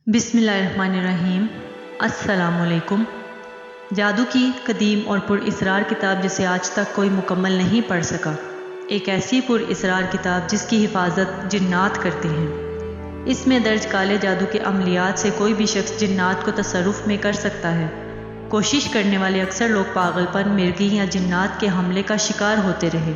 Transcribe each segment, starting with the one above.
بسم اللہ الرحمن الرحیم۔ السلام علیکم۔ جادو کی قدیم اور پر اسرار کتاب جسے آج تک کوئی مکمل نہیں پڑھ سکا، ایک ایسی پر اسرار کتاب جس کی حفاظت جنات کرتے ہیں۔ اس میں درج کالے جادو کے عملیات سے کوئی بھی شخص جنات کو تصرف میں کر سکتا ہے۔ کوشش کرنے والے اکثر لوگ پاگل پن، مرگی یا جنات کے حملے کا شکار ہوتے رہے۔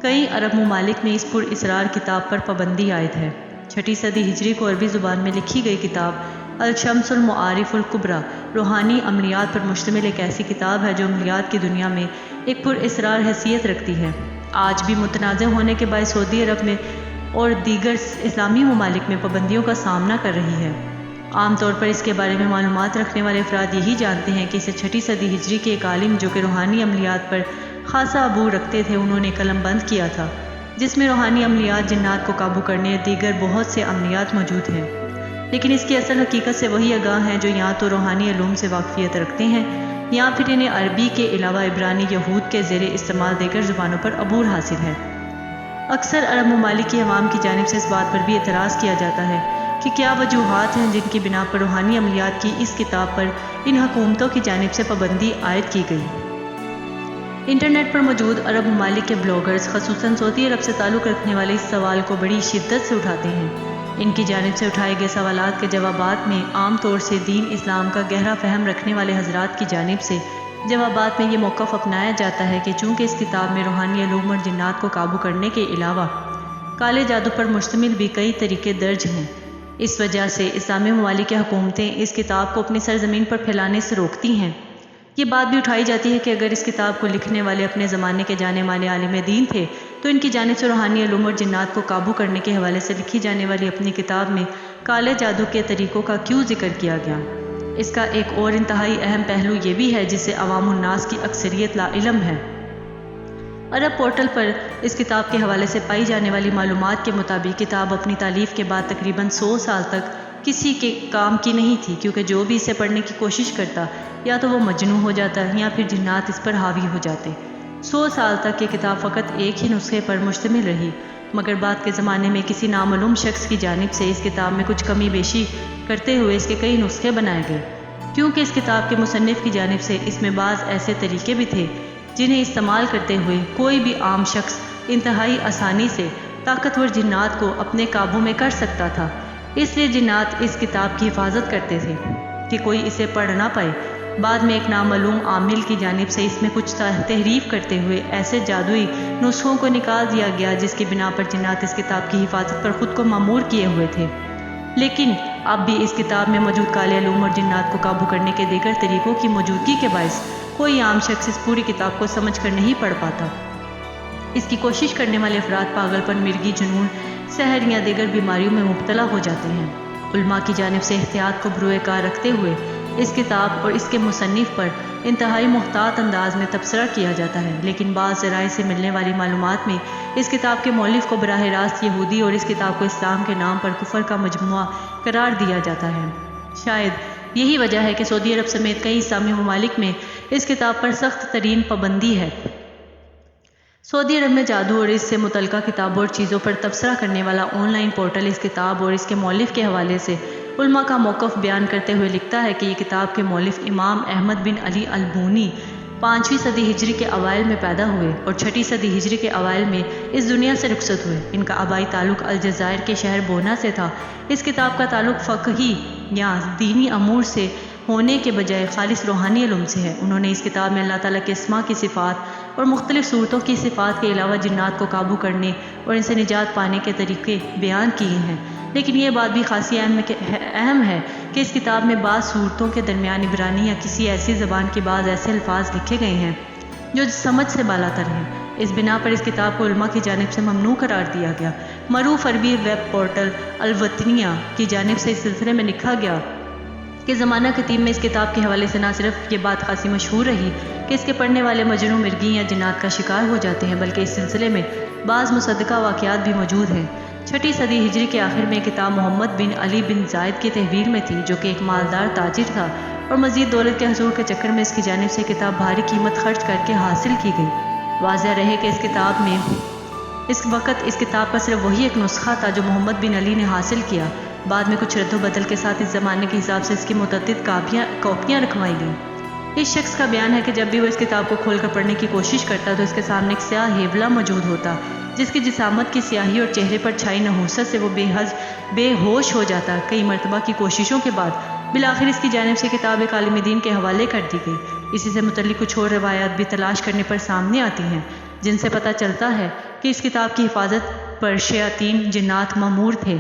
کئی عرب ممالک میں اس پر اسرار کتاب پر پابندی عائد ہے۔ 6 صدی ہجری کو عربی زبان میں لکھی گئی کتاب الشمس المعارف الکبریٰ روحانی عملیات پر مشتمل ایک ایسی کتاب ہے جو عملیات کی دنیا میں ایک پر اسرار حیثیت رکھتی ہے۔ آج بھی متنازع ہونے کے باعث سعودی عرب میں اور دیگر اسلامی ممالک میں پابندیوں کا سامنا کر رہی ہے۔ عام طور پر اس کے بارے میں معلومات رکھنے والے افراد یہی جانتے ہیں کہ اسے 6 صدی ہجری کے ایک عالم جو کہ روحانی عملیات پر خاصا عبور رکھتے تھے، انہوں نے قلم بند کیا تھا، جس میں روحانی عملیات، جنات کو قابو کرنے دیگر بہت سے عملیات موجود ہیں۔ لیکن اس کی اصل حقیقت سے وہی آگاہ ہیں جو یا تو روحانی علوم سے واقفیت رکھتے ہیں یا پھر انہیں عربی کے علاوہ عبرانی، یہود کے زیر استعمال دیگر زبانوں پر عبور حاصل ہے۔ اکثر عرب ممالک کی عوام کی جانب سے اس بات پر بھی اعتراض کیا جاتا ہے کہ کیا وجوہات ہیں جن کی بنا پر روحانی عملیات کی اس کتاب پر ان حکومتوں کی جانب سے پابندی عائد کی گئی۔ انٹرنیٹ پر موجود عرب ممالک کے بلاگرز خصوصاً سعودی عرب سے تعلق رکھنے والے اس سوال کو بڑی شدت سے اٹھاتے ہیں۔ ان کی جانب سے اٹھائے گئے سوالات کے جوابات میں عام طور سے دین اسلام کا گہرا فہم رکھنے والے حضرات کی جانب سے جوابات میں یہ موقف اپنایا جاتا ہے کہ چونکہ اس کتاب میں روحانی علوم اور جنات کو قابو کرنے کے علاوہ کالے جادو پر مشتمل بھی کئی طریقے درج ہیں، اس وجہ سے اسلامی ممالک کی حکومتیں اس کتاب کو اپنی سرزمین پر پھیلانے سے روکتی ہیں۔ یہ بات بھی اٹھائی جاتی ہے کہ اگر اس کتاب کو لکھنے والے اپنے زمانے کے جانے مانے عالم دین تھے تو ان کی جانب سے روحانی علوم اور جنات کو قابو کرنے کے حوالے سے لکھی جانے والی اپنی کتاب میں کالے جادو کے طریقوں کا کیوں ذکر کیا گیا؟ اس کا ایک اور انتہائی اہم پہلو یہ بھی ہے جس سے عوام الناس کی اکثریت لا علم ہے۔ عرب پورٹل پر اس کتاب کے حوالے سے پائی جانے والی معلومات کے مطابق کتاب اپنی تالیف کے بعد تقریباً 100 سال تک کسی کے کام کی نہیں تھی، کیونکہ جو بھی اسے پڑھنے کی کوشش کرتا یا تو وہ مجنون ہو جاتا یا پھر جنات اس پر حاوی ہو جاتے۔ 100 سال تک یہ کتاب فقط ایک ہی نسخے پر مشتمل رہی، مگر بعد کے زمانے میں کسی نامعلوم شخص کی جانب سے اس کتاب میں کچھ کمی بیشی کرتے ہوئے اس کے کئی نسخے بنائے گئے، کیونکہ اس کتاب کے مصنف کی جانب سے اس میں بعض ایسے طریقے بھی تھے جنہیں استعمال کرتے ہوئے کوئی بھی عام شخص انتہائی آسانی سے طاقتور جنات کو اپنے قابو میں کر سکتا تھا۔ اس لیے جنات اس کتاب کی حفاظت کرتے تھے کہ کوئی اسے پڑھ نہ پائے۔ بعد میں ایک نامعلوم عامل کی جانب سے اس میں کچھ تحریف کرتے ہوئے ایسے جادوئی نسخوں کو نکال دیا گیا جس کی بنا پر جنات اس کتاب کی حفاظت پر خود کو مامور کیے ہوئے تھے۔ لیکن اب بھی اس کتاب میں موجود کالے علوم اور جنات کو قابو کرنے کے دیگر طریقوں کی موجودگی کے باعث کوئی عام شخص اس پوری کتاب کو سمجھ کر نہیں پڑھ پاتا۔ اس کی کوشش کرنے والے افراد پاگل پن، مرگی، جنون، سحر یا دیگر بیماریوں میں مبتلا ہو جاتے ہیں۔ علماء کی جانب سے احتیاط کو بروئے کار رکھتے ہوئے اس کتاب اور اس کے مصنف پر انتہائی محتاط انداز میں تبصرہ کیا جاتا ہے، لیکن بعض ذرائع سے ملنے والی معلومات میں اس کتاب کے مؤلف کو براہ راست یہودی اور اس کتاب کو اسلام کے نام پر کفر کا مجموعہ قرار دیا جاتا ہے۔ شاید یہی وجہ ہے کہ سعودی عرب سمیت کئی اسلامی ممالک میں اس کتاب پر سخت ترین پابندی ہے۔ سعودی عرب میں جادو اور اس سے متعلقہ کتابوں اور چیزوں پر تبصرہ کرنے والا آن لائن پورٹل اس کتاب اور اس کے مؤلف کے حوالے سے علماء کا موقف بیان کرتے ہوئے لکھتا ہے کہ یہ کتاب کے مؤلف امام احمد بن علی البونی 5ویں صدی ہجری کے اوائل میں پیدا ہوئے اور 6 صدی ہجری کے اوائل میں اس دنیا سے رخصت ہوئے۔ ان کا آبائی تعلق الجزائر کے شہر بونا سے تھا۔ اس کتاب کا تعلق فقہی یا دینی امور سے ہونے کے بجائے خالص روحانی علوم سے ہے۔ انہوں نے اس کتاب میں اللہ تعالیٰ کے اسماء کی صفات اور مختلف صورتوں کی صفات کے علاوہ جنات کو قابو کرنے اور ان سے نجات پانے کے طریقے بیان کیے ہیں، لیکن یہ بات بھی خاصی اہم ہے کہ اس کتاب میں بعض صورتوں کے درمیان عبرانی یا کسی ایسی زبان کے بعض ایسے الفاظ لکھے گئے ہیں جو سمجھ سے بالاتر ہیں۔ اس بنا پر اس کتاب کو علماء کی جانب سے ممنوع قرار دیا گیا۔ معروف عربی ویب پورٹل الوطنیہ کی جانب سے اس سلسلے میں لکھا گیا کہ زمانہ قدیم میں اس کتاب کے حوالے سے نہ صرف یہ بات خاصی مشہور رہی کہ اس کے پڑھنے والے مجنون، مرگی یا جنات کا شکار ہو جاتے ہیں، بلکہ اس سلسلے میں بعض مصدقہ واقعات بھی موجود ہیں۔ 6 صدی ہجری کے آخر میں کتاب محمد بن علی بن زائد کی تحویل میں تھی، جو کہ ایک مالدار تاجر تھا، اور مزید دولت کے حصول کے چکر میں اس کی جانب سے کتاب بھاری قیمت خرچ کر کے حاصل کی گئی۔ واضح رہے کہ اس کتاب میں اس وقت اس کتاب کا صرف وہی ایک نسخہ تھا جو محمد بن علی نے حاصل کیا، بعد میں کچھ رد و بدل کے ساتھ اس زمانے کے حساب سے اس کی متعدد کاپیاں رکھوائی گئیں۔ اس شخص کا بیان ہے کہ جب بھی وہ اس کتاب کو کھول کر پڑھنے کی کوشش کرتا تو اس کے سامنے ایک سیاہ ہیولا موجود ہوتا، جس کی جسامت کی سیاہی اور چہرے پر چھائی نحوست سے وہ بے ہوش ہو جاتا۔ کئی مرتبہ کی کوششوں کے بعد بالآخر اس کی جانب سے کتاب ایک عالم دین کے حوالے کر دی گئی۔ اسی سے متعلق کچھ اور روایات بھی تلاش کرنے پر سامنے آتی ہیں، جن سے پتہ چلتا ہے کہ اس کتاب کی حفاظت پر شیاطین جنات مامور تھے،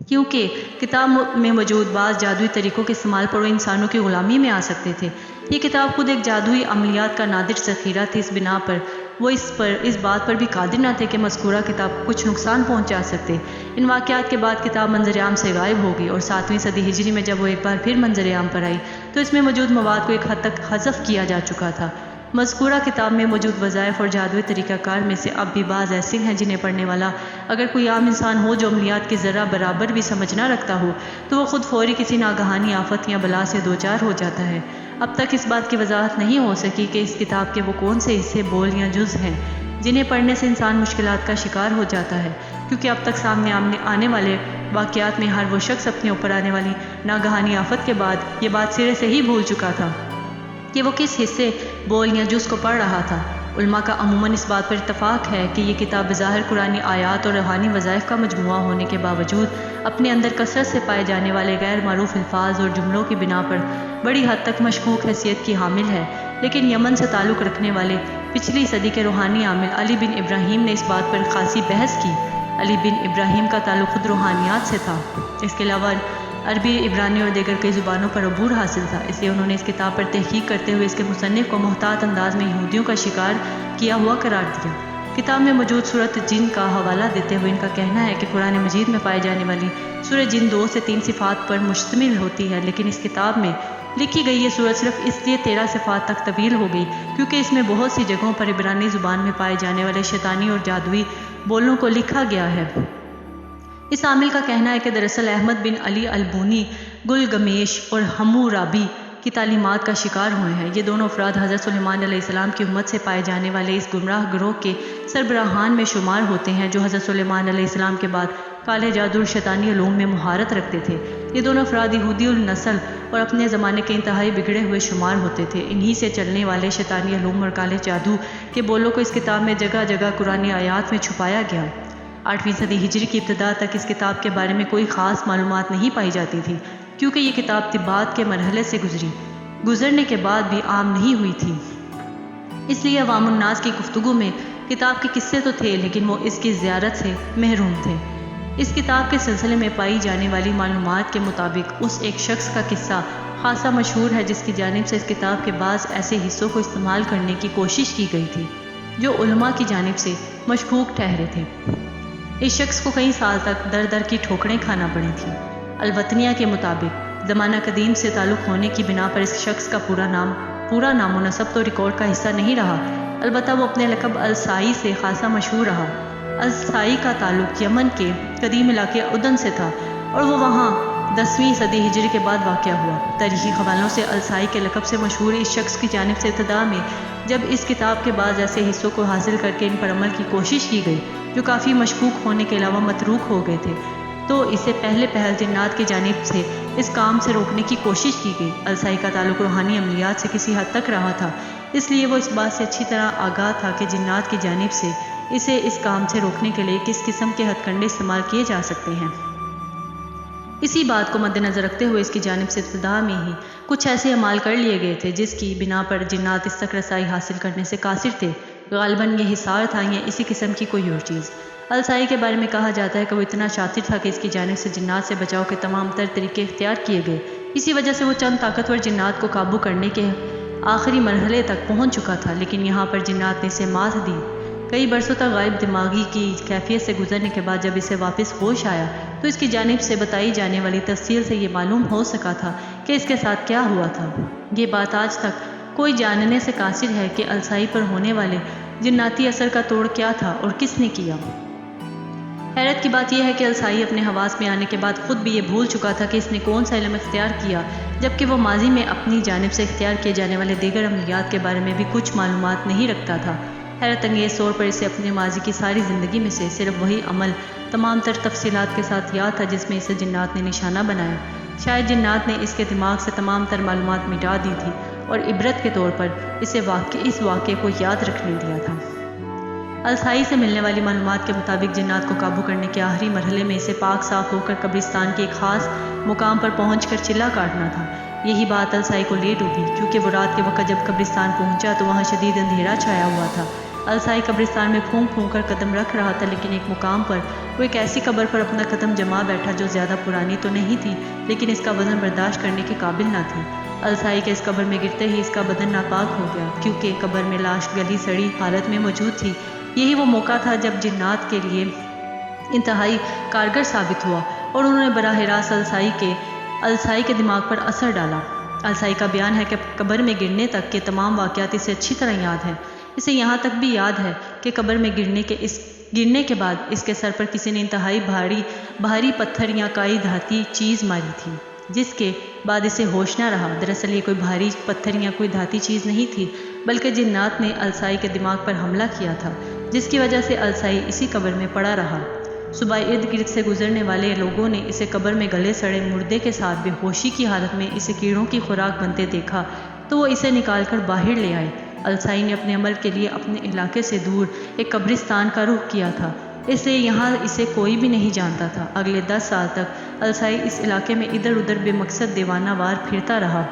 کیونکہ کتاب میں موجود بعض جادوئی طریقوں کے استعمال پر وہ انسانوں کی غلامی میں آ سکتے تھے۔ یہ کتاب خود ایک جادوئی عملیات کا نادر ذخیرہ تھی، اس بنا پر وہ اس بات پر بھی قادر نہ تھے کہ مذکورہ کتاب کو کچھ نقصان پہنچا سکتے۔ ان واقعات کے بعد کتاب منظر عام سے غائب ہو گئی اور 7ویں صدی ہجری میں جب وہ ایک بار پھر منظر عام پر آئی تو اس میں موجود مواد کو ایک حد تک حذف کیا جا چکا تھا۔ مذکورہ کتاب میں موجود وظائف اور جادوئی طریقہ کار میں سے اب بھی بعض ایسے ہیں جنہیں پڑھنے والا اگر کوئی عام انسان ہو جو عملیات کی ذرہ برابر بھی سمجھ نہ رکھتا ہو تو وہ خود فوری کسی ناگہانی آفت یا بلا سے دوچار ہو جاتا ہے۔ اب تک اس بات کی وضاحت نہیں ہو سکی کہ اس کتاب کے وہ کون سے حصے، بول یا جز ہیں جنہیں پڑھنے سے انسان مشکلات کا شکار ہو جاتا ہے، کیونکہ اب تک سامنے آنے والے واقعات میں ہر وہ شخص اپنے اوپر آنے والی ناگہانی آفت کے بعد یہ بات سرے سے ہی بھول چکا تھا کہ وہ کس حصے، بول یا جز کو پڑھ رہا تھا۔ علماء کا عموماً اس بات پر اتفاق ہے کہ یہ کتاب بظاہر قرآنی آیات اور روحانی وظائف کا مجموعہ ہونے کے باوجود اپنے اندر کثرت سے پائے جانے والے غیر معروف الفاظ اور جملوں کی بنا پر بڑی حد تک مشکوک حیثیت کی حامل ہے، لیکن یمن سے تعلق رکھنے والے پچھلی صدی کے روحانی عامل علی بن ابراہیم نے اس بات پر خاصی بحث کی۔ علی بن ابراہیم کا تعلق خود روحانیات سے تھا، اس کے علاوہ عربی، عبرانی اور دیگر کئی زبانوں پر عبور حاصل تھا، اس لیے انہوں نے اس کتاب پر تحقیق کرتے ہوئے اس کے مصنف کو محتاط انداز میں یہودیوں کا شکار کیا ہوا قرار دیا۔ کتاب میں موجود سورۃ جن کا حوالہ دیتے ہوئے ان کا کہنا ہے کہ قرآن مجید میں پائی جانے والی سورۃ جن 2 سے 3 صفات پر مشتمل ہوتی ہے، لیکن اس کتاب میں لکھی گئی یہ سورت صرف اس لیے 13 صفات تک طویل ہو گئی کیونکہ اس میں بہت سی جگہوں پر عبرانی زبان میں پائے جانے والے شیطانی اور جادوئی بولوں کو لکھا گیا ہے۔ اس عامل کا کہنا ہے کہ دراصل احمد بن علی البونی گلگمیش اور حمورابی کی تعلیمات کا شکار ہوئے ہیں۔ یہ دونوں افراد حضرت سلیمان علیہ السلام کی امت سے پائے جانے والے اس گمراہ گروہ کے سربراہان میں شمار ہوتے ہیں جو حضرت سلیمان علیہ السلام کے بعد کالے جادو اور شیطانی علوم میں مہارت رکھتے تھے۔ یہ دونوں افراد یہودی النسل اور اپنے زمانے کے انتہائی بگڑے ہوئے شمار ہوتے تھے۔ انہی سے چلنے والے شیطانی علوم اور کالے جادو کے بولوں کو اس کتاب میں جگہ جگہ قرآنی آیات میں چھپایا گیا۔ 8ویں صدی ہجری کی ابتدا تک اس کتاب کے بارے میں کوئی خاص معلومات نہیں پائی جاتی تھی کیونکہ یہ کتاب طباعت کے مرحلے سے گزرنے کے بعد بھی عام نہیں ہوئی تھی، اس لیے عوام الناس کی گفتگو میں کتاب کے قصے تو تھے لیکن وہ اس کی زیارت سے محروم تھے۔ اس کتاب کے سلسلے میں پائی جانے والی معلومات کے مطابق اس ایک شخص کا قصہ خاصا مشہور ہے جس کی جانب سے اس کتاب کے بعض ایسے حصوں کو استعمال کرنے کی کوشش کی گئی تھی جو علماء کی جانب سے مشکوک ٹھہرے تھے۔ اس شخص کو کئی سال تک در در کی ٹھوکریں کھانا پڑی تھیں۔ الوطنیہ کے مطابق زمانہ قدیم سے تعلق ہونے کی بنا پر اس شخص کا پورا نام و نسب تو ریکارڈ کا حصہ نہیں رہا، البتہ وہ اپنے لقب السائی سے خاصا مشہور رہا۔ السائی کا تعلق یمن کے قدیم علاقے عدن سے تھا اور وہ وہاں 10ویں صدی ہجری کے بعد واقع ہوا۔ تاریخی حوالوں سے السائی کے لقب سے مشہور اس شخص کی جانب سے ابتدا میں جب اس کتاب کے بعض ایسے حصوں کو حاصل کر کے ان پر عمل کی کوشش کی گئی جو کافی مشکوک ہونے کے علاوہ متروک ہو گئے تھے، تو اسے پہلے جنات کی جانب سے اس کام سے روکنے کی کوشش کی گئی۔ السائی کا تعلق روحانی عملیات سے کسی حد تک رہا تھا، اس لیے وہ اس بات سے اچھی طرح آگاہ تھا کہ جنات کی جانب سے اسے اس کام سے روکنے کے لیے کس قسم کے ہتھ کنڈے استعمال کیے جا سکتے ہیں۔ اسی بات کو مد نظر رکھتے ہوئے اس کی جانب سے ابتدا میں ہی کچھ ایسے اعمال کر لیے گئے تھے جس کی بنا پر جنات اس تک رسائی حاصل کرنے سے قاصر تھے۔ غالباً یہ حصار تھا یا اسی قسم کی کوئی اور چیز۔ السائی کے بارے میں کہا جاتا ہے کہ وہ اتنا شاطر تھا کہ اس کی جانب سے جنات سے بچاؤ کے تمام تر طریقے اختیار کیے گئے، اسی وجہ سے وہ چند طاقتور جنات کو قابو کرنے کے آخری مرحلے تک پہنچ چکا تھا، لیکن یہاں پر جنات نے اسے مات دی۔ کئی برسوں تک غائب دماغی کی کیفیت سے گزرنے کے بعد جب اسے واپس ہوش آیا تو اس کی جانب سے بتائی جانے والی تفصیل سے یہ معلوم ہو سکا تھا کہ اس کے ساتھ کیا ہوا تھا۔ یہ بات آج تک کوئی جاننے سے قاصر ہے کہ السائی پر ہونے والے جناتی اثر کا توڑ کیا تھا اور کس نے کیا۔ حیرت کی بات یہ ہے کہ السائی اپنے حواس میں آنے کے بعد خود بھی یہ بھول چکا تھا کہ اس نے کون سا علم اختیار کیا، جبکہ وہ ماضی میں اپنی جانب سے اختیار کیے جانے والے دیگر عملیات کے بارے میں بھی کچھ معلومات نہیں رکھتا تھا۔ حیرت انگیز طور پر اسے اپنے ماضی کی ساری زندگی میں سے صرف وہی عمل تمام تر تفصیلات کے ساتھ یاد تھا جس میں اسے جنات نے نشانہ بنایا۔ شاید جنات نے اس کے دماغ سے تمام تر معلومات مٹا دی تھی اور عبرت کے طور پر اس واقعے کو یاد رکھنے دیا تھا۔ السائی سے ملنے والی معلومات کے مطابق جنات کو قابو کرنے کے آخری مرحلے میں اسے پاک صاف ہو کر قبرستان کے ایک خاص مقام پر پہنچ کر چلا کاٹنا تھا۔ یہی بات السائی کو لے ڈوبی کیونکہ وہ رات کے وقت جب قبرستان پہنچا تو وہاں شدید اندھیرا چھایا ہوا تھا۔ السائی قبرستان میں پھونک پھونک کر قدم رکھ رہا تھا، لیکن ایک مقام پر وہ ایک ایسی قبر پر اپنا قدم جما بیٹھا جو زیادہ پرانی تو نہیں تھی لیکن اس کا وزن برداشت کرنے کے قابل نہ تھی۔ السائی کے اس قبر میں گرتے ہی اس کا بدن ناپاک ہو گیا کیونکہ قبر میں لاش گلی سڑی حالت میں موجود تھی۔ یہی وہ موقع تھا جب جنات کے لیے انتہائی کارگر ثابت ہوا اور انہوں نے براہ راست السائی کے دماغ پر اثر ڈالا۔ السائی کا بیان ہے کہ قبر میں گرنے تک کے تمام واقعات اسے اچھی طرح یاد ہیں۔ اسے یہاں تک بھی یاد ہے کہ قبر میں گرنے کے بعد اس کے سر پر کسی نے انتہائی بھاری پتھر یا کائی دھاتی چیز ماری تھی جس کے بعد اسے ہوش نہ رہا۔ دراصل یہ کوئی بھاری پتھر یا کوئی دھاتی چیز نہیں تھی بلکہ جنات نے السائی کے دماغ پر حملہ کیا تھا جس کی وجہ سے السائی اسی قبر میں پڑا رہا۔ صبح ارد گرد سے گزرنے والے لوگوں نے اسے قبر میں گلے سڑے مردے کے ساتھ بے ہوشی کی حالت میں اسے کیڑوں کی خوراک بنتے دیکھا تو وہ اسے نکال کر باہر لے آئے۔ السائی نے اپنے عمل کے لیے اپنے علاقے سے دور ایک قبرستان کا رخ کیا تھا، اس لیے یہاں اسے کوئی بھی نہیں جانتا تھا۔ اگلے 10 سال تک السائی اس علاقے میں ادھر ادھر بے مقصد دیوانہ وار پھرتا رہا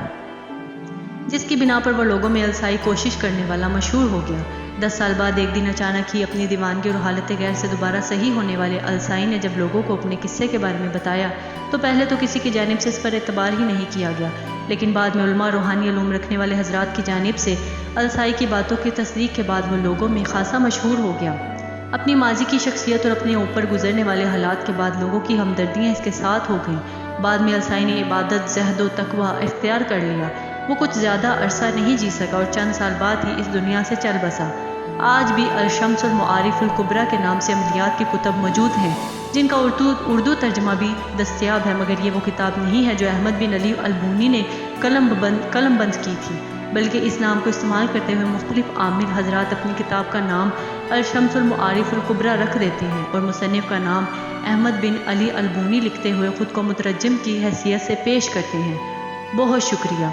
جس کی بنا پر وہ لوگوں میں السائی کوشش کرنے والا مشہور ہو گیا۔ 10 سال بعد ایک دن اچانک ہی اپنی دیوانگی اور حالت غیر سے دوبارہ صحیح ہونے والے السائی نے جب لوگوں کو اپنے قصے کے بارے میں بتایا تو پہلے تو کسی کی جانب سے اس پر اعتبار ہی نہیں کیا گیا، لیکن بعد میں علماء روحانی علوم رکھنے والے حضرات کی جانب سے السائی کی باتوں کی تصدیق کے بعد وہ لوگوں میں خاصا مشہور ہو گیا۔ اپنی ماضی کی شخصیت اور اپنے اوپر گزرنے والے حالات کے بعد لوگوں کی ہمدردیاں اس کے ساتھ ہو گئیں۔ بعد میں السائی نے عبادت، زہد و تقویٰ اختیار کر لیا۔ وہ کچھ زیادہ عرصہ نہیں جی سکا اور چند سال بعد ہی اس دنیا سے چل بسا۔ آج بھی الشمس المعارف الکبریٰ کے نام سے عملیات کی کتب موجود ہیں جن کا اردو ترجمہ بھی دستیاب ہے، مگر یہ وہ کتاب نہیں ہے جو احمد بن علی البونی نے قلم بند کی تھی، بلکہ اس نام کو استعمال کرتے ہوئے مختلف عامل حضرات اپنی کتاب کا نام الشمس المعارف الکبریٰ رکھ دیتے ہیں اور مصنف کا نام احمد بن علی البونی لکھتے ہوئے خود کو مترجم کی حیثیت سے پیش کرتے ہیں۔ بہت شکریہ۔